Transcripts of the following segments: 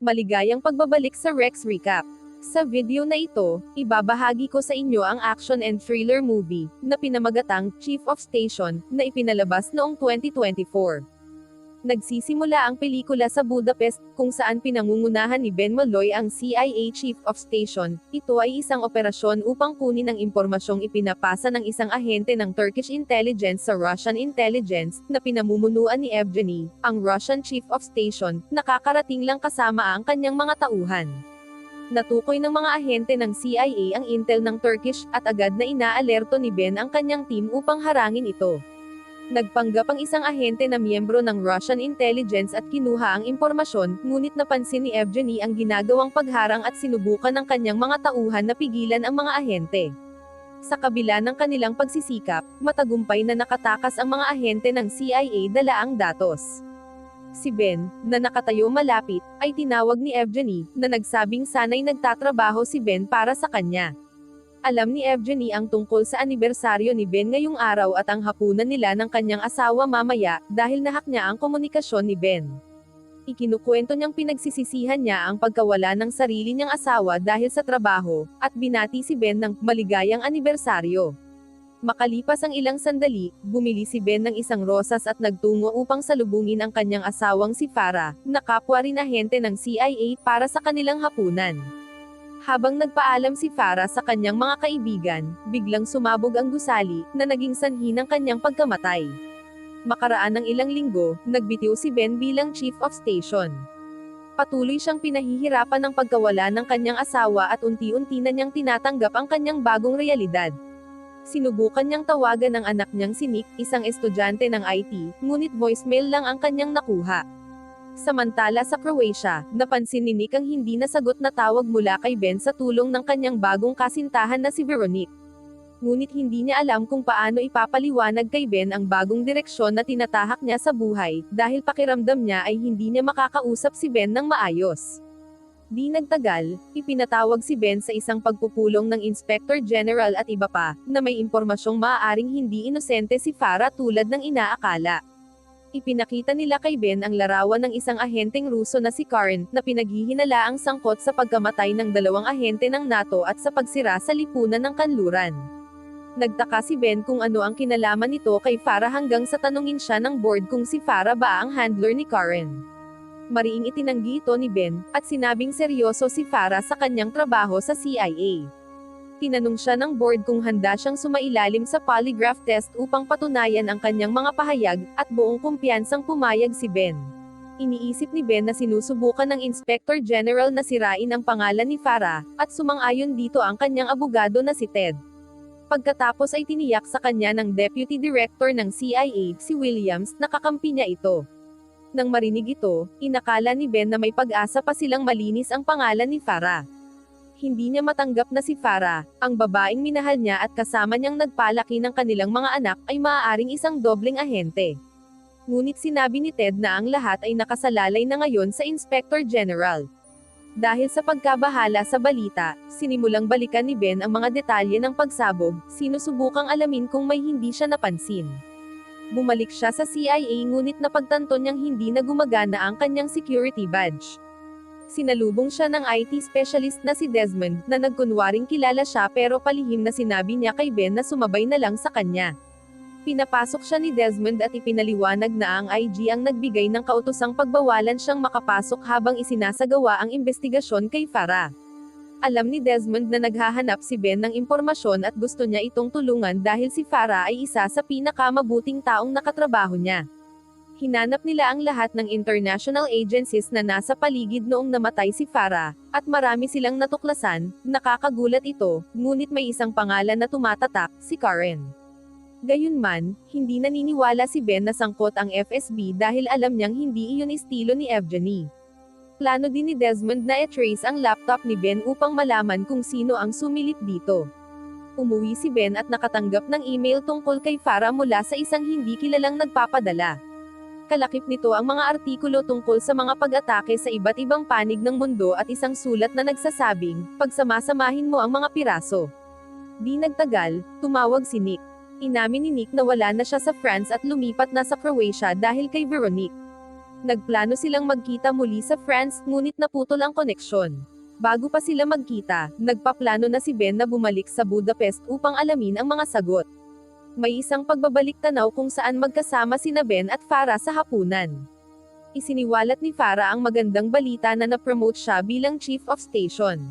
Maligayang pagbabalik sa Rex Recap. Sa video na ito, ibabahagi ko sa inyo ang action and thriller movie, na pinamagatang Chief of Station, na ipinalabas noong 2024. Nagsisimula ang pelikula sa Budapest, kung saan pinangungunahan ni Ben Malloy ang CIA Chief of Station. Ito ay isang operasyon upang kunin ang impormasyong ipinapasa ng isang ahente ng Turkish intelligence sa Russian intelligence, na pinamumunuan ni Evgeny, ang Russian Chief of Station. Nakakarating lang kasama ang kanyang mga tauhan. Natukoy ng mga ahente ng CIA ang intel ng Turkish, at agad na inaalerto ni Ben ang kanyang team upang harangin ito. Nagpanggap ang isang ahente na miyembro ng Russian intelligence at kinuha ang impormasyon, ngunit napansin ni Evgeny ang ginagawang pagharang at sinubukan ng kanyang mga tauhan na pigilan ang mga ahente. Sa kabila ng kanilang pagsisikap, matagumpay na nakatakas ang mga ahente ng CIA dala ang datos. Si Ben, na nakatayo malapit, ay tinawag ni Evgeny, na nagsabing sana'y nagtatrabaho si Ben para sa kanya. Alam ni Evgeny ang tungkol sa anibersaryo ni Ben ngayong araw at ang hapunan nila ng kanyang asawa mamaya, dahil nahak niya ang komunikasyon ni Ben. Ikinukwento niyang pinagsisisihan niya ang pagkawala ng sarili niyang asawa dahil sa trabaho, at binati si Ben ng maligayang anibersaryo. Makalipas ang ilang sandali, bumili si Ben ng isang rosas at nagtungo upang salubungin ang kanyang asawang si Farah, na kapwa rin ahente ng CIA para sa kanilang hapunan. Habang nagpaalam si Farah sa kanyang mga kaibigan, biglang sumabog ang gusali, na naging sanhi ng kanyang pagkamatay. Makaraan ng ilang linggo, nagbitiw si Ben bilang Chief of Station. Patuloy siyang pinahihirapan ng pagkawala ng kanyang asawa at unti-unti na niyang tinatanggap ang kanyang bagong realidad. Sinubukan niyang tawagan ang anak niyang si Nick, isang estudyante ng IT, ngunit voicemail lang ang kanyang nakuha. Samantala sa Croatia, napansin ni Nick ang hindi nasagot na tawag mula kay Ben sa tulong ng kanyang bagong kasintahan na si Veronique. Ngunit hindi niya alam kung paano ipapaliwanag kay Ben ang bagong direksyon na tinatahak niya sa buhay, dahil pakiramdam niya ay hindi niya makakausap si Ben ng maayos. Di nagtagal, ipinatawag si Ben sa isang pagpupulong ng Inspector General at iba pa, na may impormasyong maaaring hindi inosente si Farah tulad ng inaakala. Ipinakita nila kay Ben ang larawan ng isang ahenteng Ruso na si Karen, na pinaghihinalaang sangkot sa pagkamatay ng dalawang ahente ng NATO at sa pagsira sa lipunan ng kanluran. Nagtaka si Ben kung ano ang kinalaman nito kay Farah hanggang sa tanungin siya ng board kung si Farah ba ang handler ni Karen. Mariing itinanggi ito ni Ben, at sinabing seryoso si Farah sa kanyang trabaho sa CIA. Tinanong siya ng board kung handa siyang sumailalim sa polygraph test upang patunayan ang kanyang mga pahayag, at buong kumpiyansang pumayag si Ben. Iniisip ni Ben na sinusubukan ng Inspector General na sirain ang pangalan ni Farah, at sumang-ayon dito ang kanyang abogado na si Ted. Pagkatapos ay tiniyak sa kanya ng Deputy Director ng CIA, si Williams, na kakampi niya ito. Nang marinig ito, inakala ni Ben na may pag-asa pa silang malinis ang pangalan ni Farah. Hindi niya matanggap na si Farah, ang babaeng minahal niya at kasama niyang nagpalaki ng kanilang mga anak, ay maaaring isang dobleng ahente. Ngunit sinabi ni Ted na ang lahat ay nakasalalay na ngayon sa Inspector General. Dahil sa pagkabahala sa balita, sinimulang balikan ni Ben ang mga detalye ng pagsabog, sinusubukang alamin kung may hindi siya napansin. Bumalik siya sa CIA ngunit napagtanto niyang hindi na gumagana ang kanyang security badge. Sinalubong siya ng IT specialist na si Desmond, na nagkunwaring kilala siya pero palihim na sinabi niya kay Ben na sumabay na lang sa kanya. Pinapasok siya ni Desmond at ipinaliwanag na ang IG ang nagbigay ng kautosang pagbawalan siyang makapasok habang isinasagawa ang investigasyon kay Farah. Alam ni Desmond na naghahanap si Ben ng impormasyon at gusto niya itong tulungan dahil si Farah ay isa sa pinakamabuting taong nakatrabaho niya. Hinanap nila ang lahat ng international agencies na nasa paligid noong namatay si Farah, at marami silang natuklasan. Nakakagulat ito, ngunit may isang pangalan na tumatatak, si Karen. Gayunman, hindi naniniwala si Ben na sangkot ang FSB dahil alam niyang hindi iyon estilo ni Evgeny. Plano din ni Desmond na i-trace ang laptop ni Ben upang malaman kung sino ang sumilip dito. Umuwi si Ben at nakatanggap ng email tungkol kay Farah mula sa isang hindi kilalang nagpapadala. Kalakip nito ang mga artikulo tungkol sa mga pag-atake sa iba't ibang panig ng mundo at isang sulat na nagsasabing, pagsamasamahin mo ang mga piraso. Di nagtagal, tumawag si Nick. Inamin ni Nick na wala na siya sa France at lumipat na sa Croatia dahil kay Veronique. Nagplano silang magkita muli sa France, ngunit naputol ang koneksyon. Bago pa sila magkita, nagpaplano na si Ben na bumalik sa Budapest upang alamin ang mga sagot. May isang pagbabalik-tanaw kung saan magkasama sina Ben at Farah sa hapunan. Isiniwalat ni Farah ang magandang balita na na-promote siya bilang Chief of Station.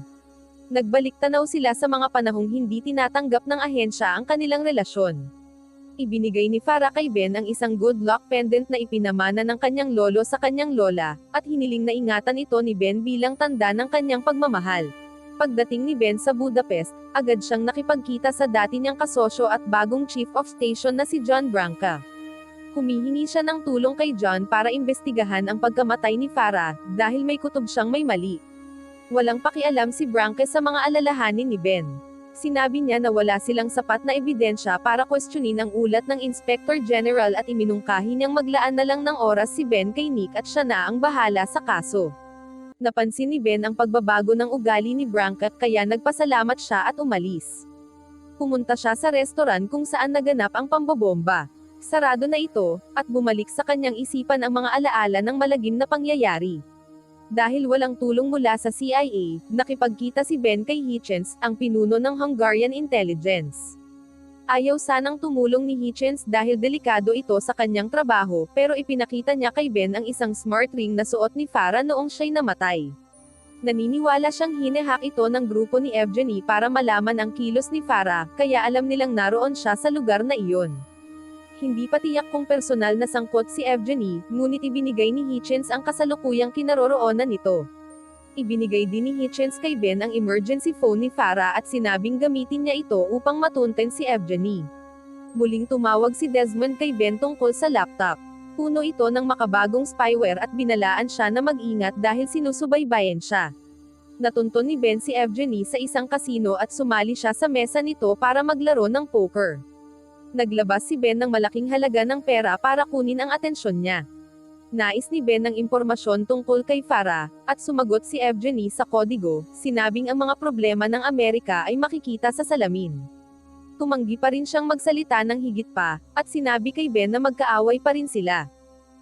Nagbalik-tanaw sila sa mga panahong hindi tinatanggap ng ahensya ang kanilang relasyon. Ibinigay ni Farah kay Ben ang isang good luck pendant na ipinamana ng kanyang lolo sa kanyang lola, at hiniling na ingatan ito ni Ben bilang tanda ng kanyang pagmamahal. Pagdating ni Ben sa Budapest, agad siyang nakipagkita sa dati niyang kasosyo at bagong Chief of Station na si John Branca. Humihingi siya ng tulong kay John para imbestigahan ang pagkamatay ni Farah, dahil may kutob siyang may mali. Walang pakialam si Branca sa mga alalahanin ni Ben. Sinabi niya na wala silang sapat na ebidensya para questionin ang ulat ng Inspector General at iminungkahi niyang maglaan na lang ng oras si Ben kay Nick at siya na ang bahala sa kaso. Napansin ni Ben ang pagbabago ng ugali ni Branca kaya nagpasalamat siya at umalis. Pumunta siya sa restaurant kung saan naganap ang pambobomba. Sarado na ito, at bumalik sa kanyang isipan ang mga alaala ng malagim na pangyayari. Dahil walang tulong mula sa CIA, nakipagkita si Ben kay Hitchens, ang pinuno ng Hungarian intelligence. Ayaw sanang tumulong ni Hitchens dahil delikado ito sa kanyang trabaho, pero ipinakita niya kay Ben ang isang smart ring na suot ni Farah noong siya'y namatay. Naniniwala siyang hinehak ito ng grupo ni Evgeny para malaman ang kilos ni Farah, kaya alam nilang naroon siya sa lugar na iyon. Hindi pa tiyak kung personal na sangkot si Evgeny, ngunit ibinigay ni Hitchens ang kasalukuyang kinaroroonan nito. Ibinigay din ni Hitchens kay Ben ang emergency phone ni Farah at sinabing gamitin niya ito upang matunten si Evgeny. Muling tumawag si Desmond kay Ben tungkol sa laptop. Puno ito ng makabagong spyware at binalaan siya na mag-ingat dahil sinusubaybayan siya. Natunton ni Ben si Evgeny sa isang kasino at sumali siya sa mesa nito para maglaro ng poker. Naglabas si Ben ng malaking halaga ng pera para kunin ang atensyon niya. Nais ni Ben ng impormasyon tungkol kay Farah, at sumagot si Evgeny sa kodigo, sinabing ang mga problema ng Amerika ay makikita sa salamin. Tumanggi pa rin siyang magsalita ng higit pa, at sinabi kay Ben na magkaaway pa rin sila.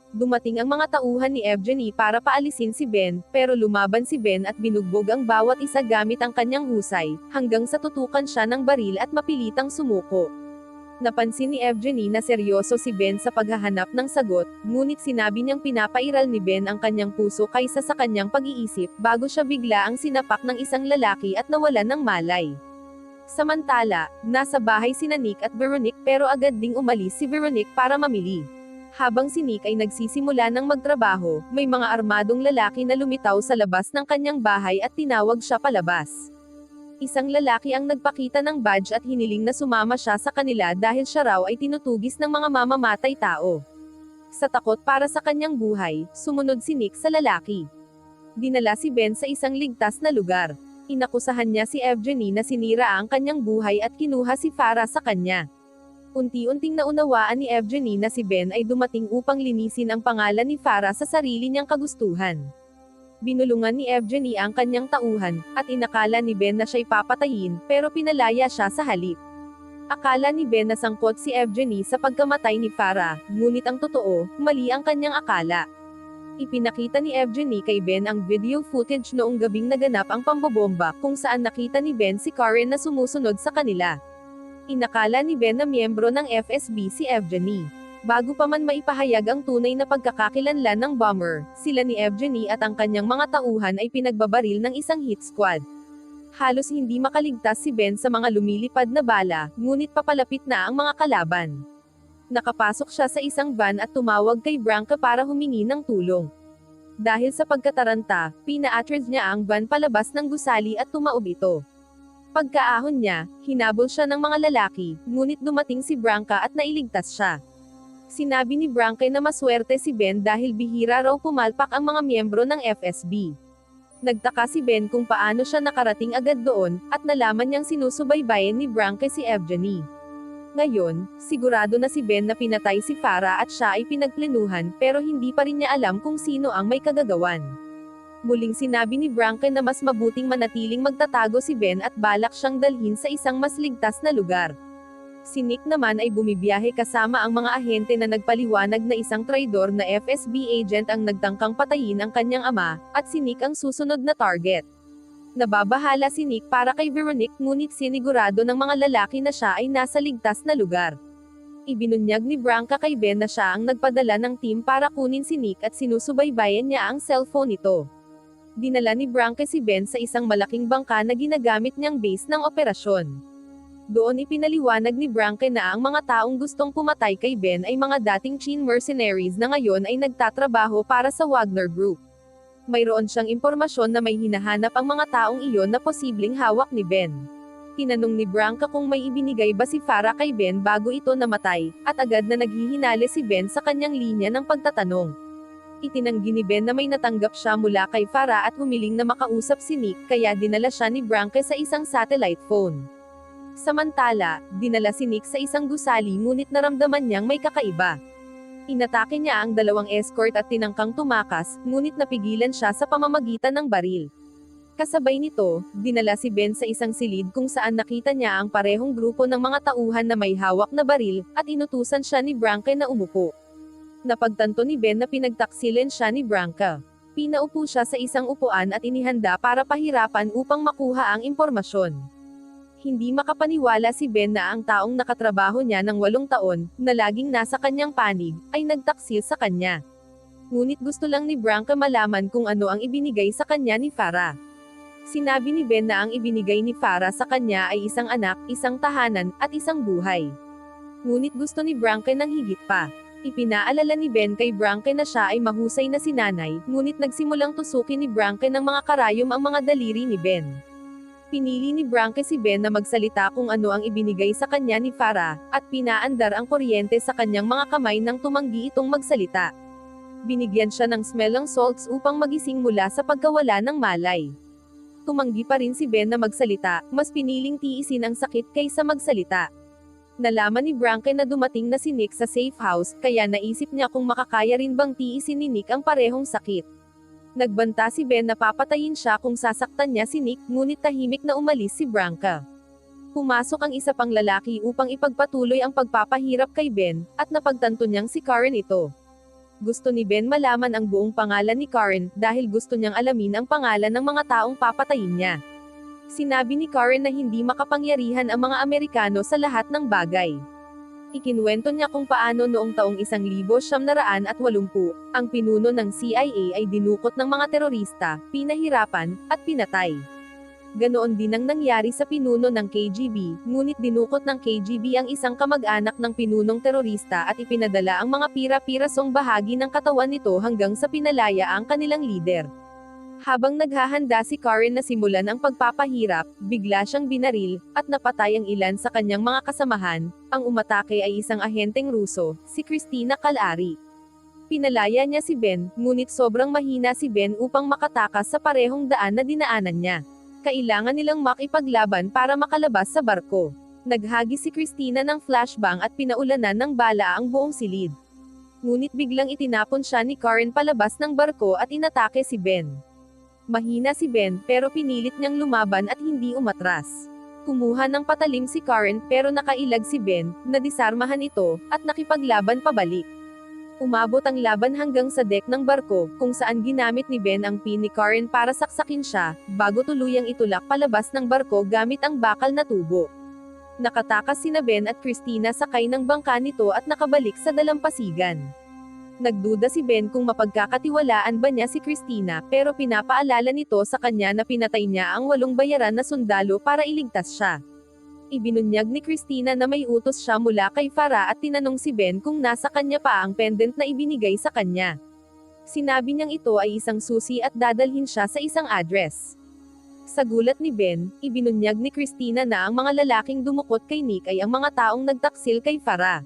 Dumating ang mga tauhan ni Evgeny para paalisin si Ben, pero lumaban si Ben at binugbog ang bawat isa gamit ang kanyang husay, hanggang sa tutukan siya ng baril at mapilitang sumuko. Napansin ni Evgeny na seryoso si Ben sa paghahanap ng sagot, ngunit sinabi niyang pinapairal ni Ben ang kanyang puso kaysa sa kanyang pag-iisip, bago siya bigla ang sinapak ng isang lalaki at nawalan ng malay. Samantala, nasa bahay sina Nick at Veronique pero agad ding umalis si Veronique para mamili. Habang si Nick ay nagsisimula ng magtrabaho, may mga armadong lalaki na lumitaw sa labas ng kanyang bahay at tinawag siya palabas. Isang lalaki ang nagpakita ng badge at hiniling na sumama siya sa kanila dahil siya raw ay tinutugis ng mga mamamatay tao. Sa takot para sa kanyang buhay, sumunod si Nick sa lalaki. Dinala si Ben sa isang ligtas na lugar. Inakusahan niya si Evgeny na sinira ang kanyang buhay at kinuha si Farah sa kanya. Unti-unting naunawaan ni Evgeny na si Ben ay dumating upang linisin ang pangalan ni Farah sa sarili niyang kagustuhan. Binulungan ni Evgeny ang kanyang tauhan, at inakala ni Ben na siya'y papatayin, pero pinalaya siya sa halip. Akala ni Ben na sangkot si Evgeny sa pagkamatay ni Farah, ngunit ang totoo, mali ang kanyang akala. Ipinakita ni Evgeny kay Ben ang video footage noong gabing naganap ang pambobomba, kung saan nakita ni Ben si Karen na sumusunod sa kanila. Inakala ni Ben na miyembro ng FSB si Evgeny. Bago pa man maipahayag ang tunay na pagkakakilanlan ng bomber, sila ni Evgeny at ang kanyang mga tauhan ay pinagbabaril ng isang hit squad. Halos hindi makaligtas si Ben sa mga lumilipad na bala, ngunit papalapit na ang mga kalaban. Nakapasok siya sa isang van at tumawag kay Branca para humingi ng tulong. Dahil sa pagkataranta, pina-atras niya ang van palabas ng gusali at tumaob ito. Pagkaahon niya, hinabol siya ng mga lalaki, ngunit dumating si Branca at nailigtas siya. Sinabi ni Branca na maswerte si Ben dahil bihira raw pumalpak ang mga miyembro ng FSB. Nagtaka si Ben kung paano siya nakarating agad doon, at nalaman niyang sinusubaybayan ni Branca si Evgeny. Ngayon, sigurado na si Ben na pinatay si Farah at siya ay pinagplanuhan, pero hindi pa rin niya alam kung sino ang may kagagawan. Muling sinabi ni Branca na mas mabuting manatiling magtatago si Ben at balak siyang dalhin sa isang mas ligtas na lugar. Si Nick naman ay bumibiyahe kasama ang mga ahente na nagpaliwanag na isang traidor na FSB agent ang nagtangkang patayin ang kanyang ama, at si Nick ang susunod na target. Nababahala si Nick para kay Veronique ngunit sinigurado ng mga lalaki na siya ay nasa ligtas na lugar. Ibinunyag ni Branca kay Ben na siya ang nagpadala ng team para kunin si Nick at sinusubaybayan niya ang cellphone nito. Dinala ni Branca si Ben sa isang malaking bangka na ginagamit niyang base ng operasyon. Doon ipinaliwanag ni Branca na ang mga taong gustong pumatay kay Ben ay mga dating Chin mercenaries na ngayon ay nagtatrabaho para sa Wagner Group. Mayroon siyang impormasyon na may hinahanap ang mga taong iyon na posibleng hawak ni Ben. Tinanong ni Branca kung may ibinigay ba si Farah kay Ben bago ito namatay, at agad na naghihinali si Ben sa kanyang linya ng pagtatanong. Itinanggi ni Ben na may natanggap siya mula kay Farah at humiling na makausap si Nick kaya dinala siya ni Branca sa isang satellite phone. Samantala, dinala si Nick sa isang gusali ngunit naramdaman niyang may kakaiba. Inatake niya ang dalawang escort at tinangkang tumakas, ngunit napigilan siya sa pamamagitan ng baril. Kasabay nito, dinala si Ben sa isang silid kung saan nakita niya ang parehong grupo ng mga tauhan na may hawak na baril, at inutusan siya ni Branca na umupo. Napagtanto ni Ben na pinagtaksilin siya ni Branca. Pinaupo siya sa isang upuan at inihanda para pahirapan upang makuha ang impormasyon. Hindi makapaniwala si Ben na ang taong nakatrabaho niya ng 8 taon, na laging nasa kanyang panig, ay nagtaksil sa kanya. Ngunit gusto lang ni Branca malaman kung ano ang ibinigay sa kanya ni Farah. Sinabi ni Ben na ang ibinigay ni Farah sa kanya ay isang anak, isang tahanan, at isang buhay. Ngunit gusto ni Branca ng higit pa. Ipinaalala ni Ben kay Branca na siya ay mahusay na sinanay, ngunit nagsimulang tusukin ni Branca ng mga karayom ang mga daliri ni Ben. Pinili ni Branca si Ben na magsalita kung ano ang ibinigay sa kanya ni Farah, at pinaandar ang kuryente sa kanyang mga kamay nang tumanggi itong magsalita. Binigyan siya ng smelling salts upang magising mula sa pagkawala ng malay. Tumanggi pa rin si Ben na magsalita, mas piniling tiisin ang sakit kaysa magsalita. Nalaman ni Branca na dumating na si Nick sa safe house, kaya naisip niya kung makakaya rin bang tiisin ni Nick ang parehong sakit. Nagbanta si Ben na papatayin siya kung sasaktan niya si Nick, ngunit tahimik na umalis si Branca. Pumasok ang isa pang lalaki upang ipagpatuloy ang pagpapahirap kay Ben, at napagtanto niyang si Karen ito. Gusto ni Ben malaman ang buong pangalan ni Karen, dahil gusto niyang alamin ang pangalan ng mga taong papatayin niya. Sinabi ni Karen na hindi makapangyarihan ang mga Amerikano sa lahat ng bagay. Ikinuwento niya kung paano noong taong 1980, ang pinuno ng CIA ay dinukot ng mga terorista, pinahirapan, at pinatay. Ganoon din ang nangyari sa pinuno ng KGB, ngunit dinukot ng KGB ang isang kamag-anak ng pinunong terorista at ipinadala ang mga pira-pirasong bahagi ng katawan nito hanggang sa pinalaya ang kanilang lider. Habang naghahanda si Karen na simulan ang pagpapahirap, bigla siyang binaril, at napatay ang ilan sa kanyang mga kasamahan. Ang umatake ay isang ahenteng Ruso, si Christina Calari. Pinalaya niya si Ben, ngunit sobrang mahina si Ben upang makatakas sa parehong daan na dinaanan niya. Kailangan nilang makipaglaban para makalabas sa barko. Naghagi si Christina ng flashbang at pinaulanan ng bala ang buong silid. Ngunit biglang itinapon siya ni Karen palabas ng barko at inatake si Ben. Mahina si Ben, pero pinilit niyang lumaban at hindi umatras. Kumuha ng patalim si Karen pero nakailag si Ben, nadisarmahan ito, at nakipaglaban pabalik. Umabot ang laban hanggang sa deck ng barko, kung saan ginamit ni Ben ang pin ni Karen para saksakin siya, bago tuluyang itulak palabas ng barko gamit ang bakal na tubo. Nakatakas sina Ben at Christina sakay ng bangka nito at nakabalik sa dalampasigan. Nagduda si Ben kung mapagkakatiwalaan ba niya si Christina, pero pinapaalala nito sa kanya na pinatay niya ang 8 bayaran na sundalo para iligtas siya. Ibinunyag ni Christina na may utos siya mula kay Farah at tinanong si Ben kung nasa kanya pa ang pendant na ibinigay sa kanya. Sinabi niyang ito ay isang susi at dadalhin siya sa isang address. Sa gulat ni Ben, ibinunyag ni Christina na ang mga lalaking dumukot kay Nick ay ang mga taong nagtaksil kay Farah.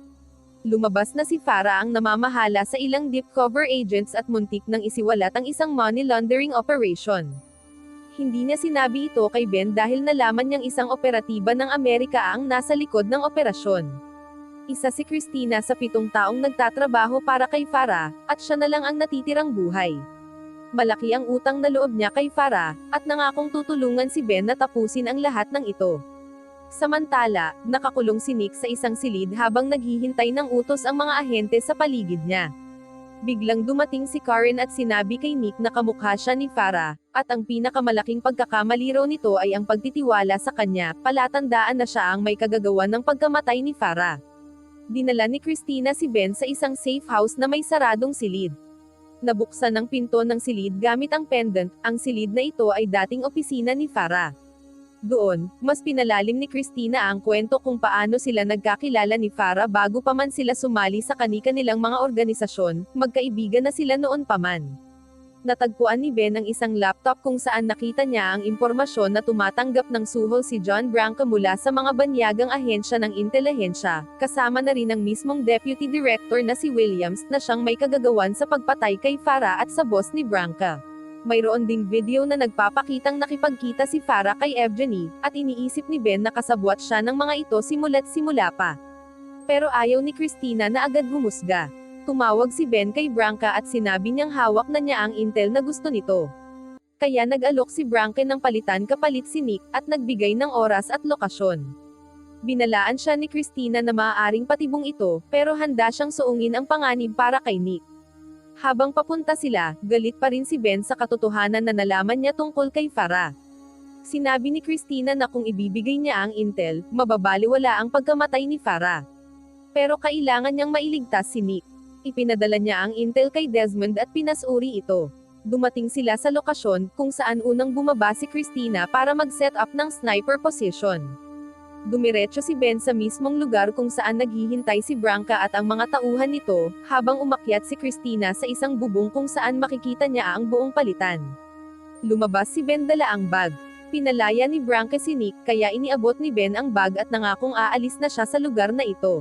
Lumabas na si Farah ang namamahala sa ilang deep cover agents at muntik nang isiwalat ang isang money laundering operation. Hindi niya sinabi ito kay Ben dahil nalaman niyang isang operatiba ng Amerika ang nasa likod ng operasyon. Isa si Christina sa 7 taong nagtatrabaho para kay Farah, at siya na lang ang natitirang buhay. Malaki ang utang na loob niya kay Farah, at nangakong tutulungan si Ben na tapusin ang lahat ng ito. Samantala, nakakulong si Nick sa isang silid habang naghihintay ng utos ang mga ahente sa paligid niya. Biglang dumating si Karen at sinabi kay Nick na kamukha siya ni Farah, at ang pinakamalaking pagkakamali raw nito ay ang pagtitiwala sa kanya, palatandaan na siya ang may kagagawan ng pagkamatay ni Farah. Dinala ni Christina si Ben sa isang safe house na may saradong silid. Nabuksan ang pinto ng silid gamit ang pendant, ang silid na ito ay dating opisina ni Farah. Doon, mas pinalalim ni Christina ang kwento kung paano sila nagkakilala ni Farah bago pa man sila sumali sa kani-kanilang mga organisasyon, magkaibigan na sila noon pa man. Natagpuan ni Ben ang isang laptop kung saan nakita niya ang impormasyon na tumatanggap ng suhol si John Branca mula sa mga banyagang ahensya ng intelihensya, kasama na rin ang mismong deputy director na si Williams na siyang may kagagawan sa pagpatay kay Farah at sa boss ni Branca. Mayroon ding video na nagpapakitang nakipagkita si Farah kay Evgeny, at iniisip ni Ben na kasabwat siya ng mga ito simula't simula pa. Pero ayaw ni Christina na agad humusga. Tumawag si Ben kay Branca at sinabi niyang hawak na niya ang intel na gusto nito. Kaya nag-alok si Branca ng palitan kapalit si Nick, at nagbigay ng oras at lokasyon. Binalaan siya ni Christina na maaaring patibong ito, pero handa siyang suungin ang panganib para kay Nick. Habang papunta sila, galit pa rin si Ben sa katotohanan na nalaman niya tungkol kay Farah. Sinabi ni Christina na kung ibibigay niya ang intel, mababaliwala ang pagkamatay ni Farah. Pero kailangan niyang mailigtas si Nick. Ipinadala niya ang intel kay Desmond at pinasuri ito. Dumating sila sa lokasyon, kung saan unang bumaba si Christina para mag-set up ng sniper position. Dumiretso si Ben sa mismong lugar kung saan naghihintay si Branca at ang mga tauhan nito, habang umakyat si Christina sa isang bubong kung saan makikita niya ang buong palitan. Lumabas si Ben dala ang bag. Pinalaya ni Branca si Nick, kaya iniabot ni Ben ang bag at nangakong aalis na siya sa lugar na ito.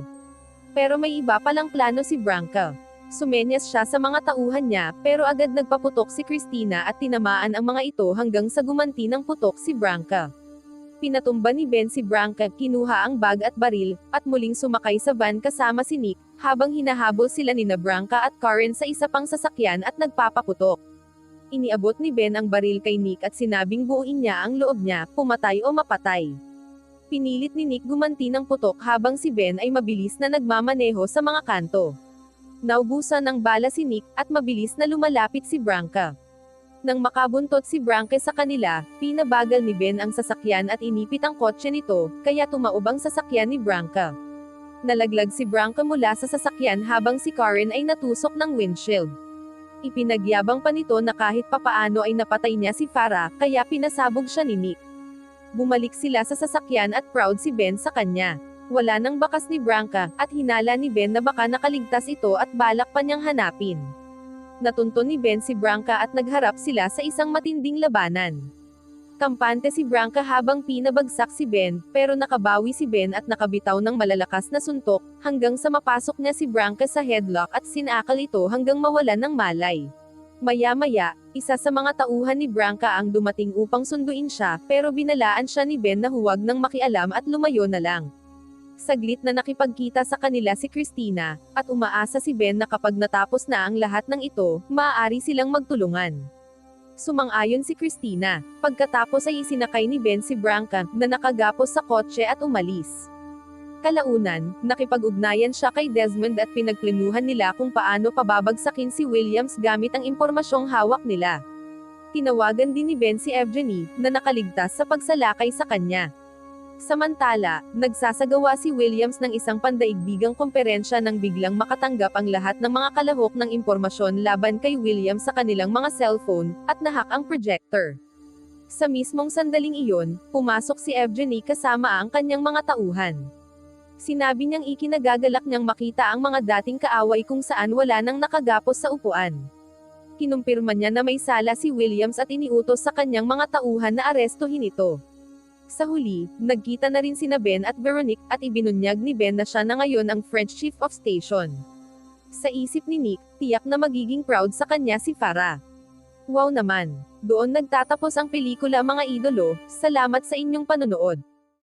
Pero may iba palang plano si Branca. Sumenyas siya sa mga tauhan niya, pero agad nagpaputok si Christina at tinamaan ang mga ito hanggang sa gumanti ng putok si Branca. Pinatumba ni Ben si Branca, kinuha ang bag at baril, at muling sumakay sa van kasama si Nick, habang hinahabol sila nina Branca at Karen sa isa pang sasakyan at nagpapaputok. Iniabot ni Ben ang baril kay Nick at sinabing buuin niya ang loob niya, pumatay o mapatay. Pinilit ni Nick gumanti ng putok habang si Ben ay mabilis na nagmamaneho sa mga kanto. Naubusan ng bala si Nick, at mabilis na lumalapit si Branca. Nang makabuntot si Branca sa kanila, pinabagal ni Ben ang sasakyan at inipit ang kotse nito, kaya tumaob ang sasakyan ni Branca. Nalaglag si Branca mula sa sasakyan habang si Karen ay natusok ng windshield. Ipinagyabang pa nito na kahit papaano ay napatay niya si Farah, kaya pinasabog siya ni Nick. Bumalik sila sa sasakyan at proud si Ben sa kanya. Wala nang bakas ni Branca, at hinala ni Ben na baka nakaligtas ito at balak pa niyang hanapin. Natunto ni Ben si Branca at nagharap sila sa isang matinding labanan. Kampante si Branca habang pinabagsak si Ben, pero nakabawi si Ben at nakabitaw ng malalakas na suntok, hanggang sa mapasok niya si Branca sa headlock at sinakal ito hanggang mawalan ng malay. Maya-maya, isa sa mga tauhan ni Branca ang dumating upang sunduin siya, pero binalaan siya ni Ben na huwag nang makialam at lumayo na lang. Saglit na nakipagkita sa kanila si Christina, at umaasa si Ben na kapag natapos na ang lahat ng ito, maaari silang magtulungan. Sumang-ayon si Christina. Pagkatapos ay isinakay ni Ben si Branca, na nakagapos sa kotse at umalis. Kalaunan, nakipag-ugnayan siya kay Desmond at pinagplanuhan nila kung paano pababagsakin si Williams gamit ang impormasyong hawak nila. Tinawagan din ni Ben si Evgeny, na nakaligtas sa pagsalakay sa kanya. Samantala, nagsasagawa si Williams ng isang pandaigdigang komperensya nang biglang makatanggap ang lahat ng mga kalahok ng impormasyon laban kay Williams sa kanilang mga cellphone, at nahak ang projector. Sa mismong sandaling iyon, pumasok si Evgeny kasama ang kanyang mga tauhan. Sinabi niyang ikinagagalak niyang makita ang mga dating kaaway kung saan wala nang nakagapos sa upuan. Kinumpirma niya na may sala si Williams at iniutos sa kanyang mga tauhan na arestuhin ito. Sa huli, nagkita na rin sina Ben at Veronique, at ibinunyag ni Ben na siya na ngayon ang French Chief of Station. Sa isip ni Nick, tiyak na magiging proud sa kanya si Farah. Wow naman! Doon nagtatapos ang pelikula mga idolo, salamat sa inyong panonood.